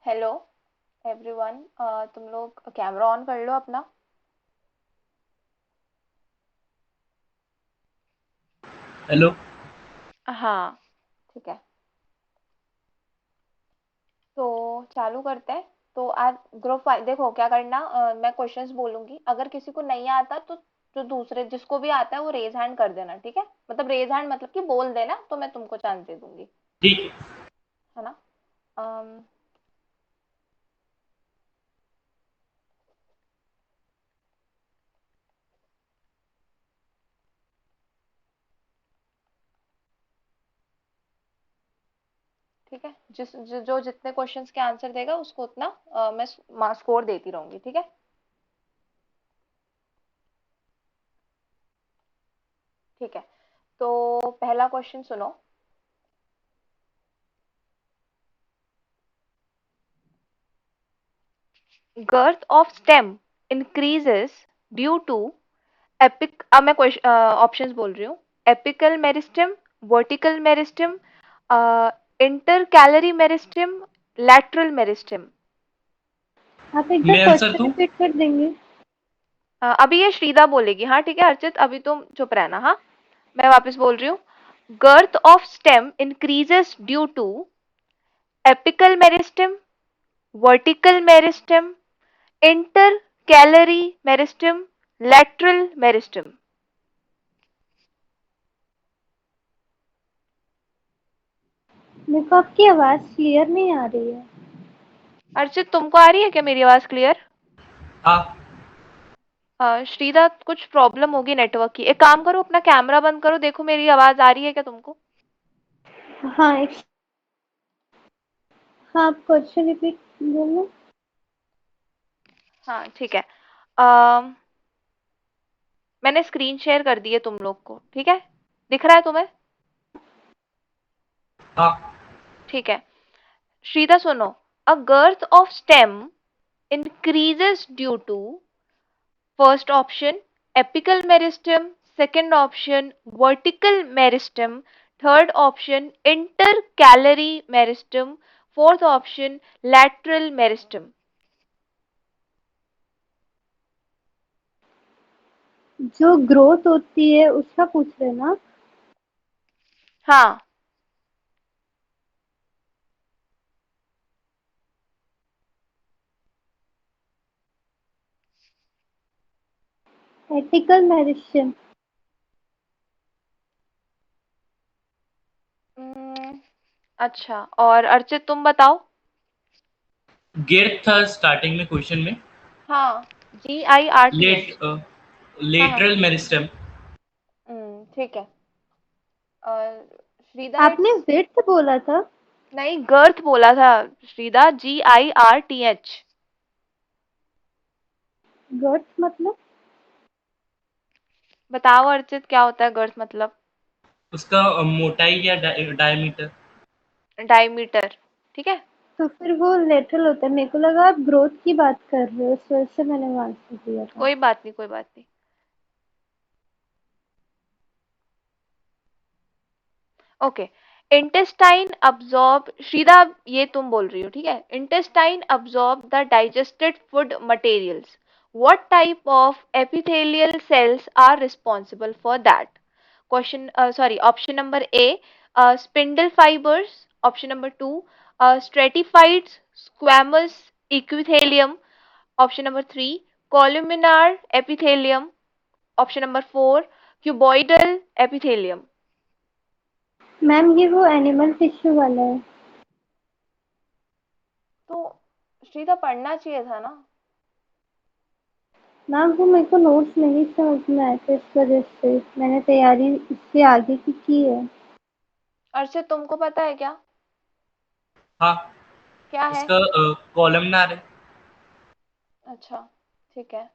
Hello everyone. तुम लोग camera on कर लो अपना। हेलो। हाँ, ठीक है। तो चालू करते हैं। तो आज ग्रुप फाइव देखो क्या करना। मैं क्वेश्चंस बोलूंगी, अगर किसी को नहीं आता तो जो दूसरे जिसको भी आता है वो रेज हैंड कर देना, ठीक है। मतलब रेज हैंड मतलब कि बोल देना तो मैं तुमको चांस दे दूंगी, ठीक है। है ना। अम, ठीक है। जो जितने क्वेश्चंस के आंसर देगा उसको उतना मैं स्कोर देती रहूंगी, ठीक है। ठीक है। तो पहला क्वेश्चन सुनो। Girth of stem increases due to epic अब मैं क्वेश्चन ऑप्शंस बोल रही हूँ। Apical meristem, vertical meristem, intercalary meristem, lateral meristem. आप एक बार मैं आंसर क्वेश्चन दूं? रिपीट कर देंगे? अभी ये श्रीदा बोलेगी, हाँ ठीक है। अर्चित अभी तुम चुप रहना, हाँ। मैं वापस बोल रही हूँ। Girth of stem increases due to apical meristem, vertical meristem, intercalary meristem, lateral meristem. मेरे को आपकी आवाज क्लियर नहीं आ रही है। अर्चित तुमको आ रही है क्या मेरी आवाज क्लियर? हाँ। श्रीदा कुछ प्रॉब्लम होगी नेटवर्क की। एक काम करो, अपना कैमरा बंद करो, देखो मेरी आवाज आ रही है क्या तुमको? हाँ हाँ, आप क्वेश्चन रिपीट बोलो। हाँ ठीक है। अम, मैंने स्क्रीन शेयर कर दी है तुम लोग को, ठीक है। दिख रहा है तुम्हें? हाँ। ठीक है। श्रीदा सुनो। A girth of stem increases due to first option apical meristem, second option vertical meristem, third option intercalary meristem, fourth option lateral meristem। जो ग्रोथ होती है उसका पूछ रहे ना? हाँ। Ethical meristem. उम्म, अच्छा, और अर्चित तुम बताओ। गेट था स्टार्टिंग में क्वेश्चन में। हाँ, GIRTH। लेट हाँ हाँ। Lateral meristem. ठीक है। और श्रीदा आपने इट्स विड्थ बोला था? नहीं, गर्थ बोला था। श्रीदा GIRTH। गर्थ मतलब? बताओ अर्चित क्या होता है गर्थ मतलब? उसका मोटाई या डायमीटर। डायमीटर। ठीक है। तो फिर वो लेटरल होता है। मेरे को लगा आप ग्रोथ की बात कर रहे हो, इस वजह से मैंने वो आंसर दिया था। कोई बात नहीं, कोई बात नहीं। ओके। इंटेस्टाइन अब्सॉर्ब, श्रीदा ये तुम बोल रही हो, ठीक है। Intestine absorb the digested food materials. What type of epithelial cells are responsible for that? Question sorry, option number A spindle fibres, option number two stratified squamous epithelium, option number three columnar epithelium, option number four cuboidal epithelium. Ma'am, ये वो animal tissue वाला है। तो श्रीदा पढ़ना चाहिए था ना। Ma'am, वो मेरे को नोट्स नहीं समझ में आए थे, इस वजह से मैंने तैयारी इससे आगे की है। अर्षित तुमको पता है क्या? हाँ। क्या है? उसका कॉलमनार है। अच्छा, ठीक है।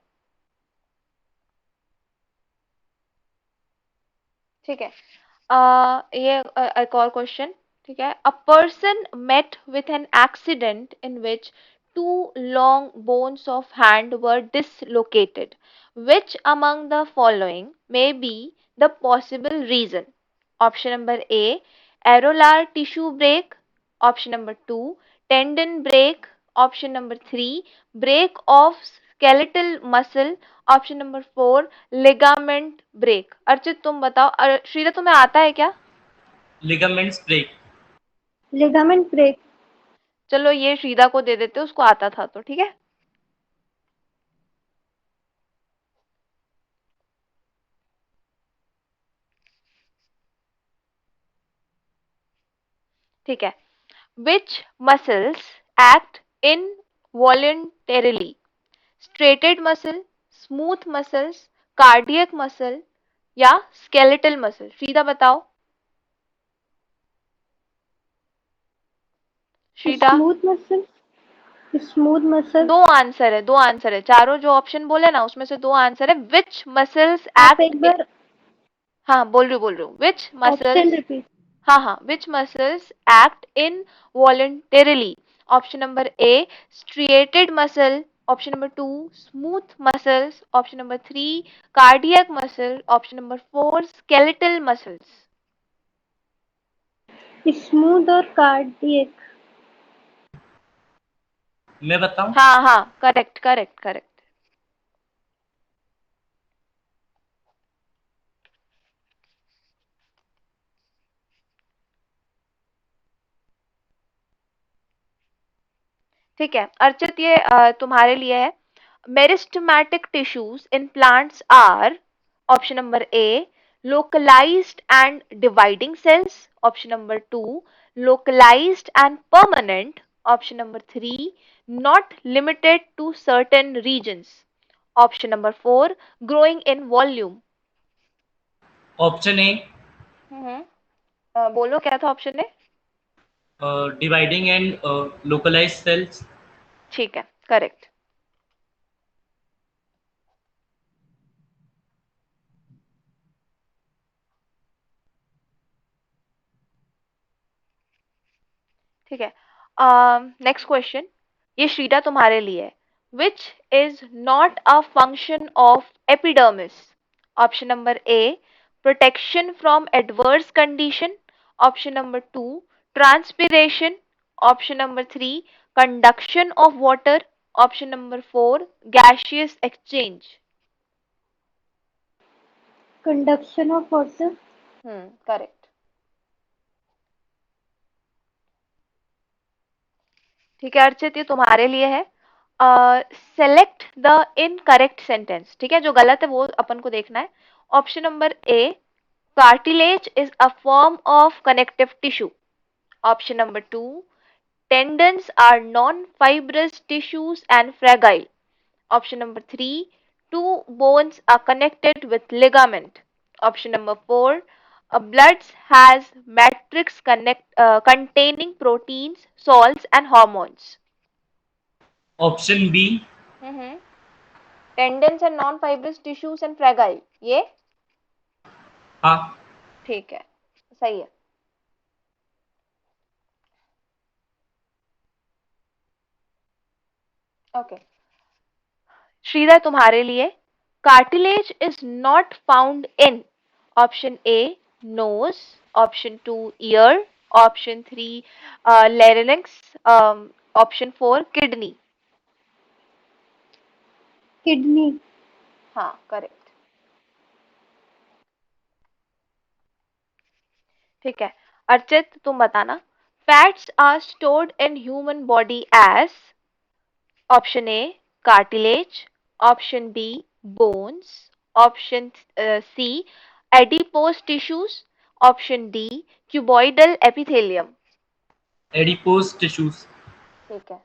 ठीक है। ये एक और क्वेश्चन। ठीक है। A person met with an accident in which two long bones of hand were dislocated, which among the following may be the possible reason? Option number A, areolar tissue break, option number 2, tendon break, option number 3 break of skeletal muscle, option number 4 ligament break. Archit तुम बताओ। श्रीदा तुम्हें आता है क्या? Ligaments break. Ligament break. चलो ये श्रीदा को दे देते, उसको आता था तो ठीक है। ठीक है। Which muscles act involuntarily? Striated muscle, smooth muscles, cardiac muscle या स्केलेटल मसल? श्रीदा बताओ। Shrida. Smooth muscle. Smooth muscle. दो आंसर है, दो आंसर है, चारों जो ऑप्शन बोले ना उसमें से दो आंसर है। विच मसल्स आप एक एक्ट, बार हाँ बोल रही हूँ विच ऑप्शन मसल्स, रिपीट। हाँ हाँ, which muscles act involuntarily? Option number A striated muscle, option number 2 smooth muscles, option number 3 cardiac muscle, option number 4 skeletal muscles. Smooth और कार्डियक। मैं बताऊं? हाँ हाँ, करेक्ट करेक्ट करेक्ट। ठीक है अर्चित, ये तुम्हारे लिए है। Meristematic tissues in plants are, option number A localized and dividing cells, option number 2 localized and permanent, option number 3 not limited to certain regions, option number 4 growing in volume। Option A, बोलो क्या था option A? Dividing and localise cells. ठीक है, correct. ठीक है। Next question, ये श्रीदा तुम्हारे लिए है। Which is not a function of epidermis? Option number A protection from adverse condition, option number 2 transpiration, option number 3 conduction of water, option number 4 gaseous exchange. Conduction of water. Correct. ठीक है अर्चित, ये तुम्हारे लिए है। सेलेक्ट द इनकरेक्ट सेंटेंस, ठीक है, जो गलत है वो अपन को देखना है। Option number A cartilage is a form of connective tissue, option number 2 tendons are non-fibrous tissues and fragile, option number 3 two bones are connected with ligament, option number 4 a blood has matrix containing proteins, salts and hormones। Option B. Tendons and non fibrous tissues and fragile, ये हाँ। ठीक है, सही है। Okay Shrida, तुम्हारे लिए cartilage is not found in, option A nose, option 2 ear, option 3 larynx, option 4 kidney. Kidney. हाँ correct. ठीक है अर्चित, तुम बताना। Fats are stored in human body as, option A cartilage, option B bones, option C adipose tissues, option D cuboidal epithelium. Adipose tissues. ठीक है,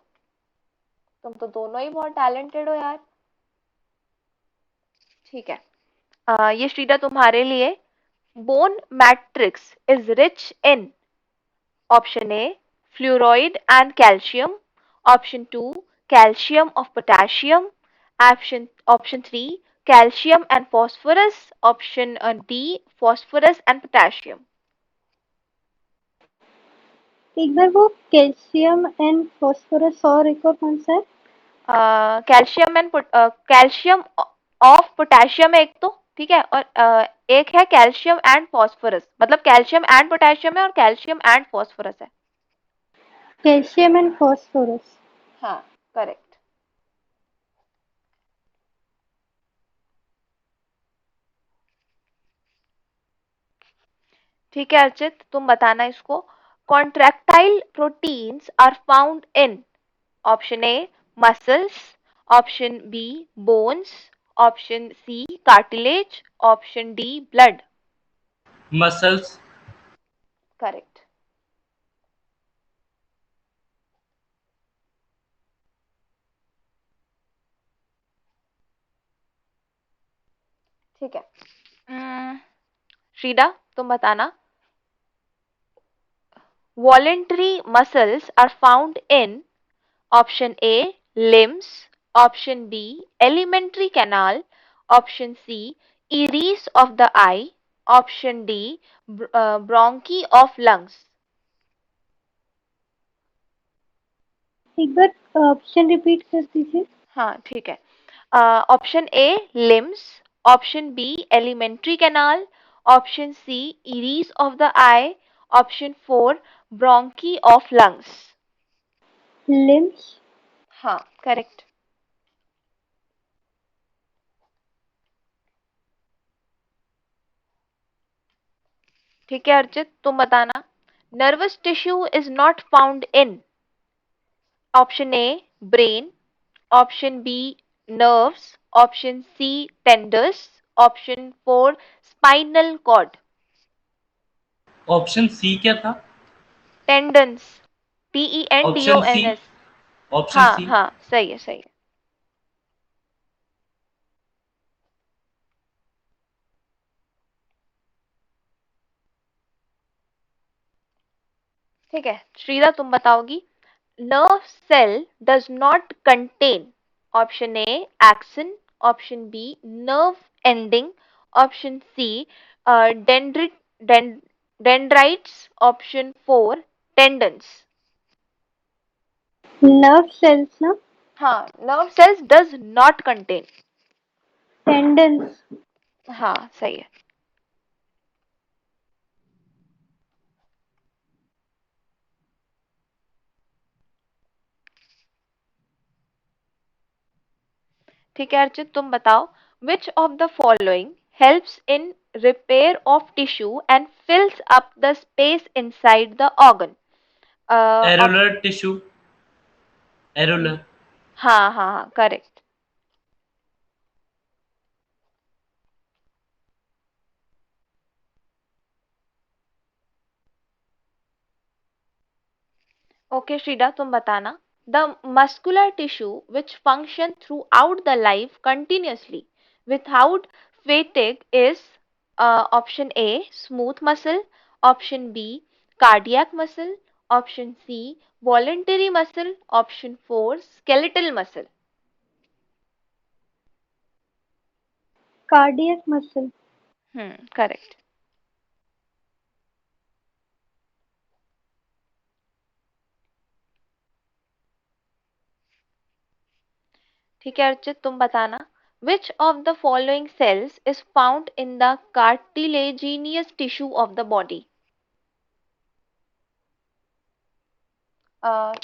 तुम तो दोनों ही बहुत टैलेंटेड हो यार। ठीक है ये श्रीदा तुम्हारे लिए। Bone matrix is rich in, option A fluoride and calcium, option 2 calcium of potassium, option 3 calcium and phosphorus, option D phosphorus and potassium। एक बार वो कैल्शियम एंड फॉस्फोरस और एक और कौन सा है? Calcium and calcium of potassium है एक तो, ठीक है, और एक है कैल्शियम एंड फॉस्फोरस, मतलब कैल्शियम एंड पोटेशियम है और कैल्शियम एंड फॉस्फोरस है। Calcium and phosphorus. हाँ, करेक्ट। ठीक है अर्चित, तुम बताना इसको। Contractile proteins are found in option A muscles, option B bones, option C cartilage, option D blood. Muscles. Correct. ठीक है। श्रीडा, तुम बताना। Voluntary muscles are found in option A limbs, option B alimentary canal, option C iris of the eye, option D bronchi of lungs. एक बार option repeat कर दीजिए। हाँ ठीक है। Option A limbs, option B alimentary canal, option C iris of the eye, option four bronchi of lungs. Limbs. हाँ correct. ठीक है अर्चित, तुम बताना। Nervous tissue is not found in option A brain, option B nerves, option C tendons, option four spinal cord. Option C क्या था? Tendons, TENDONS। Option हाँ सी। हाँ सही है सही है। ठीक है श्रीदा, तुम बताओगी। nerve cell does not contain option A axon, option B nerve ending, option C dend- dendrites, option 4 tendons. Nerve cells ना। हाँ nerve cells does not contain। Tendons. हाँ सही है। ठीक है अर्चित, तुम बताओ। which of the following helps in repair of tissue and fills up the space inside the organ? Areolar tissue. Areolar. हाँ हाँ हाँ करेक्ट। ओके श्रीडा, तुम बताना। The muscular tissue which function through out the life continuously without fatigue is option A smooth muscle, option B cardiac muscle, option C voluntary muscle, option 4 skeletal muscle. Cardiac muscle. Correct. ठीक है अर्चित, तुम बताना। which of the following cells is found in the cartilaginous tissue of the body?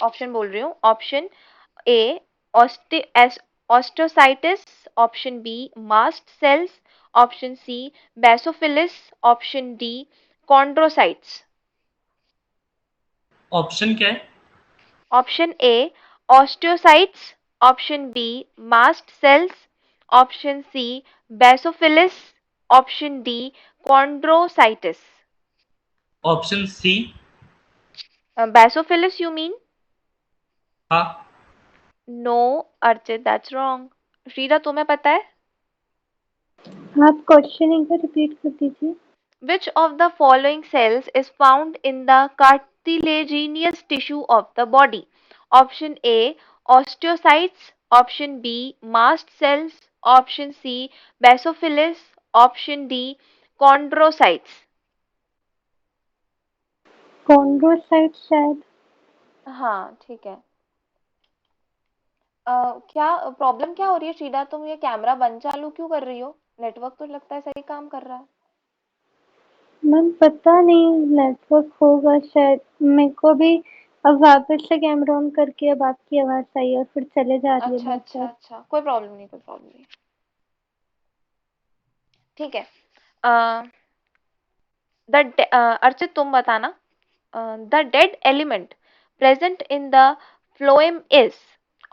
Option बोल रही हूँ। Option A osteocytes, option B mast cells, option C basophils, option D chondrocytes. Option क्या है? Option A osteocytes, option B mast cells, option C basophils, option D chondrocytes. Option C. Basophils you mean? हाँ। No Archit, that's wrong. Shrida, तुम्हें पता है? आप question एक बार repeat कर दीजिए। Which of the following cells is found in the cartilaginous tissue of the body? Option A osteocytes, option B mast cells, option C basophilus, option D chondrocytes. Chondrocyte शायद। हाँ ठीक है। क्या प्रॉब्लम क्या हो रही है श्रीदा? तुम ये कैमरा बंद चालू क्यों कर रही हो? नेटवर्क तो लगता है सही काम कर रहा है। मैम पता नहीं, नेटवर्क होगा शायद। मेरे को भी अब वापस से कैमरा ऑन करके अब आपकी आवाज आई और फिर चले जा रही है अच्छा बार अच्छा बार। अच्छा, कोई प्रॉब्लम नहीं, कोई प्रॉब्लम नहीं। ठीक है। अर्चित तुम बताना। The dead element present in the phloem is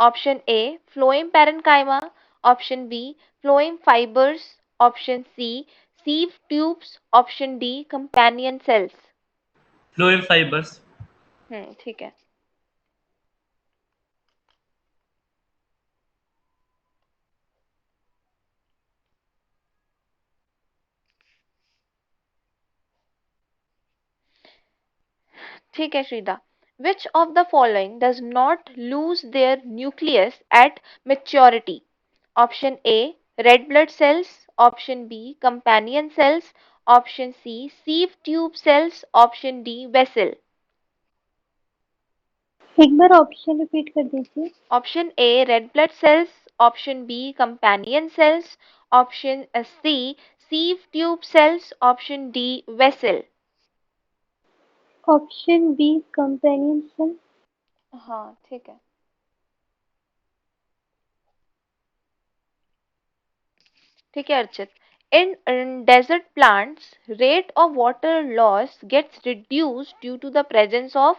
option A phloem parenchyma, option B phloem fibers, option C sieve tubes, option D companion cells। Phloem fibres. ठीक है। ठीक है Shrida. Which of the following does not lose their nucleus at maturity? Option A red blood cells, option B companion cells, option C sieve tube cells, option D vessel। एक बार option repeat कर दीजिए। Option A red blood cells, option B companion cells, option C sieve tube cells, option D vessel। Option B companion cell. हाँ ठीक है। ठीक है अर्चित। In desert plants, rate of water loss gets reduced due to the presence of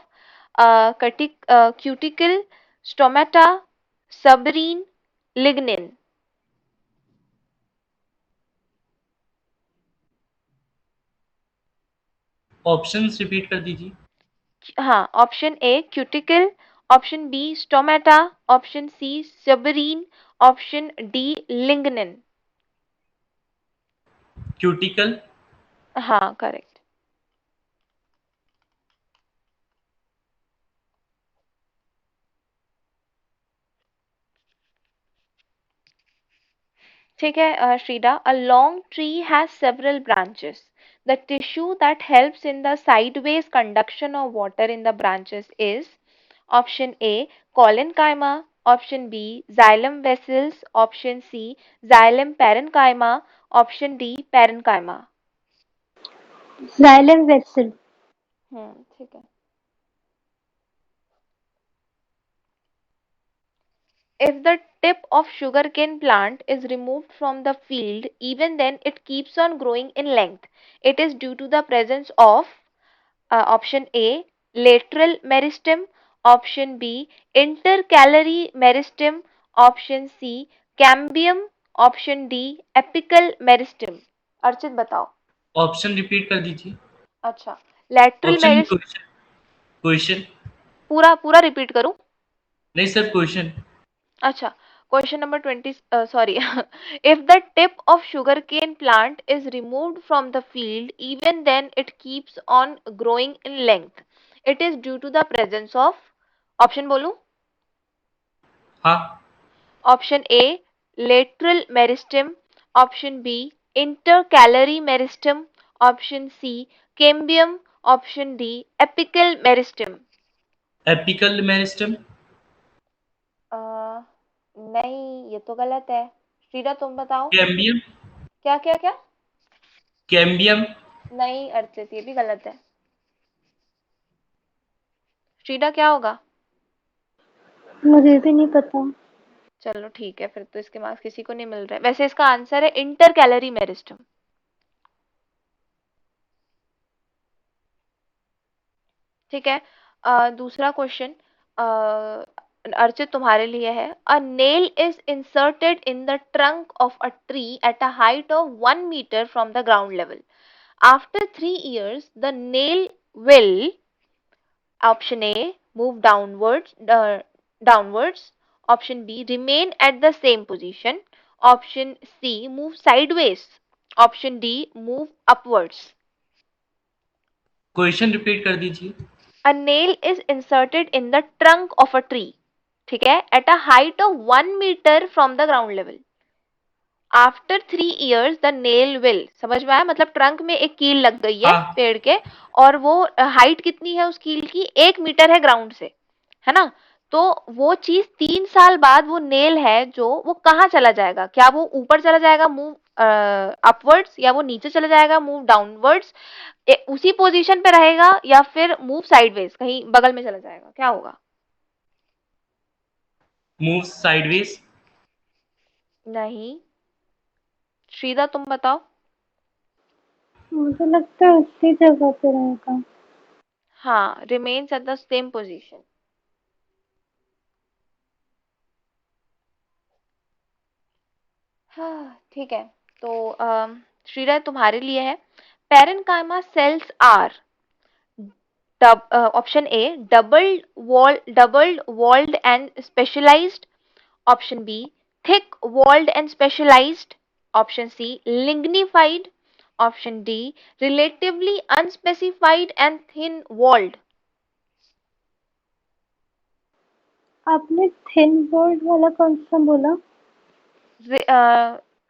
cuticle, stomata, suberin, lignin। Options repeat कर दीजिए। हाँ, option A cuticle, option B stomata, option C suberin, option D lignin. Cuticle. हाँ correct. ठीक है Shrida. A long tree has several branches. The tissue that helps in the sideways conduction of water in the branches is option A collenchyma, option B xylem vessels, option C xylem parenchyma, option D parenchyma। Xylem vessel. ठीक है। If the tip of sugarcane plant is removed from the field, even then it keeps on growing in length. It is due to the presence of option A lateral meristem, option B intercalary meristem, option C cambium, option D apical meristem। Archit बताओ। Option repeat कर दीजिए। अच्छा, lateral option meristem question question. पूरा पूरा repeat करूं? नहीं sir, question. Acha, question number 20, sorry. If the tip of sugarcane plant is removed from the field, even then it keeps on growing in length. It is due to the presence of, option बोलूं? हाँ। Option A, lateral meristem. Option B, intercalary meristem. Option C, cambium. Option D, apical meristem। Apical meristem. अ, नहीं ये तो गलत है। श्रीदा तुम बताओ। कैम्बियम। क्या क्या क्या? कैम्बियम। नहीं अर्चित, ये भी गलत है। श्रीडा क्या होगा? मुझे भी नहीं पता। चलो ठीक है, फिर तो इसके मार्क्स किसी को नहीं मिल रहे। वैसे इसका आंसर है इंटर कैलोरी मेरिस्टम। ठीक है। दूसरा क्वेश्चन अर्चित तुम्हारे लिए है। A nail is inserted in the trunk of a tree at a height of 1 meter from the ground level. After 3 years the nail will option A move downwards, option B remain at the same position, option C move sideways, option D move upwards। Question repeat कर दीजिए। A nail is inserted in the trunk of a tree, ठीक है, at a height of 1 meter from the ground level। After 3 years the nail will, समझ में आया? मतलब trunk में एक कील लग गई है हाँ। पेड़ के, और वो हाइट कितनी है उस कील की? 1 meter है ग्राउंड से, है ना? तो वो चीज 3 साल बाद वो नेल है जो वो कहाँ चला जाएगा? क्या वो ऊपर चला जाएगा, मूव अपवर्ड्स, या वो नीचे चला जाएगा, मूव डाउनवर्ड्स, उसी पोजीशन पे रहेगा, या फिर मूव साइडवेज कहीं बगल में चला जाएगा, क्या होगा? Move sideways. नहीं, श्रीदा तुम बताओ। मुझे लगता है उसी जगह पे रहेगा। हाँ, remains at the same position. हाँ, ठीक है। तो श्रीदा तुम्हारे लिए है, parenchyma cells are option A doubled walled and specialised, option B thick walled and specialised, option C lignified, option D relatively unspecified and thin walled. आपने थिन वॉल्ड वाला कौन सा बोला?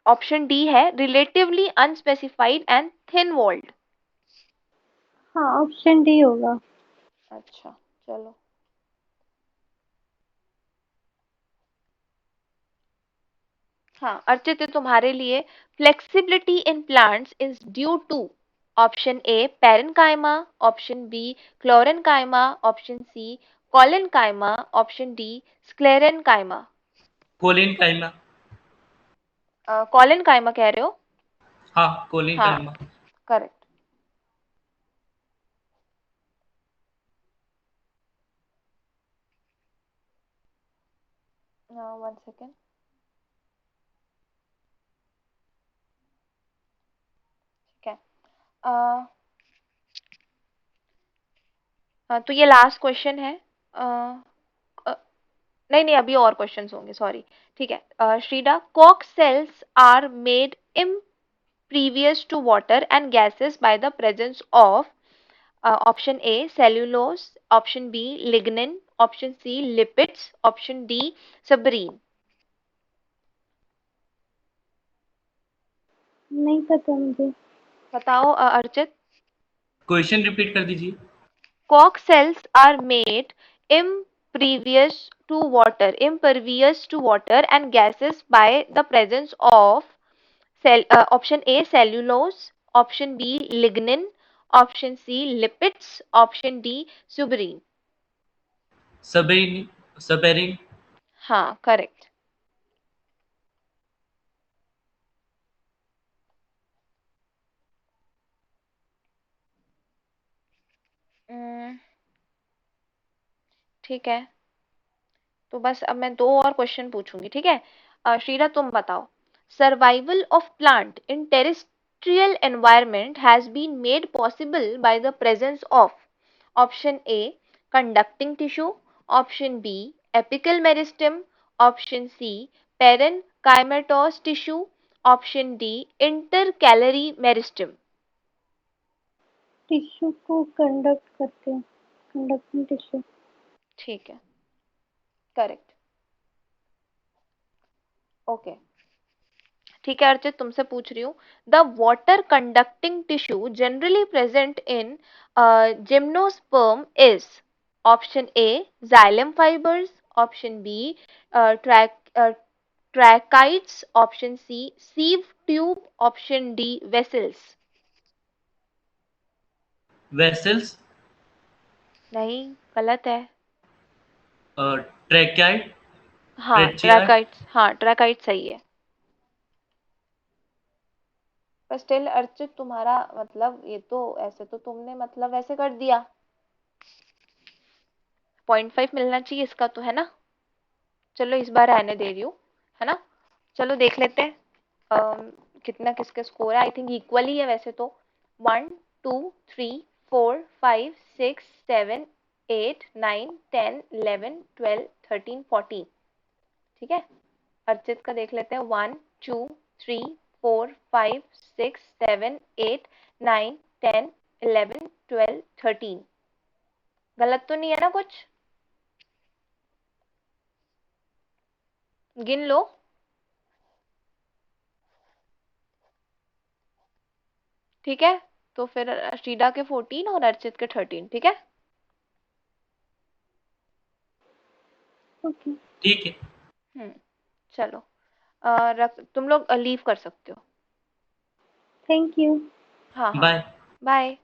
ऑप्शन डी है relatively unspecified and thin walled. हाँ, option D होगा। अच्छा, चलो। हाँ, अर्चित, ये तुम्हारे लिए, flexibility in plants is due to, option A parenchyma, option B chlorenchyma, option C collenchyma, option D sclerenchyma. Collenchyma. Collenchyma कह रहे हो? हाँ, कोलिन हाँ, काइमा। करेक्ट। One second. ठीक है। अ, तो ये लास्ट क्वेश्चन है। अ, अ, नहीं नहीं, अभी और क्वेश्चंस होंगे, सॉरी। ठीक है। श्रीडा, कॉक cells are made impervious to water and gases by the presence of, option A cellulose, option B lignin, option C lipids, option D suberin। नहीं पता मुझे। बताओ अर्चित। क्वेश्चन रिपीट कर दीजिए। Cork cells are made impervious to water and gases by the presence of option A cellulose, option B lignin, option C lipids, option D suberin। सबेरिन। सबेरिन। हाँ, correct. ठीक है, तो बस अब मैं दो और क्वेश्चन पूछूंगी, ठीक है? श्रीरा, तुम बताओ, survival of plant in terrestrial environment has been made possible by the presence of, option A conducting tissue, option B apical meristem, option C parenchymatous tissue, option D intercalary meristem. Tissue को conduct करते हैं, conducting tissue. ठीक है, correct. Okay, ठीक है अर्चित, तुमसे पूछ रही हूँ, the water conducting tissue generally present in gymnosperm is, option A xylem fibres, option B tracheids, option C sieve tube, option D vessels. Vessels. नहीं, गलत है। ट्रैकियाइड। हाँ, ट्रेचिया। ट्रैकाइट्स, हाँ ट्रैकाइट सही है। पर स्टिल अर्चित, तुम्हारा मतलब ये तो, ऐसे तो तुमने मतलब ऐसे कर दिया, 0.5 मिलना चाहिए इसका तो, है ना? चलो इस बार रहने दे रही हूँ, है ना? चलो देख लेते हैं कितना किसका स्कोर है। आई थिंक इक्वली है वैसे तो। 1 2 3 4 5 6 7 8 9 10 11 12 13 14। ठीक है, अर्चित का देख लेते हैं। 1 2 3 4 5 6 7 8 9 10 11 12 13। गलत तो नहीं है ना कुछ? गिन लो। ठीक है, तो फिर श्रीडा के 14 और अर्चित के 13। ठीक है। ओके। ठीक है। चलो, तुम लोग लीव कर सकते हो। Thank you. हाँ हाँ, बाय। बाय।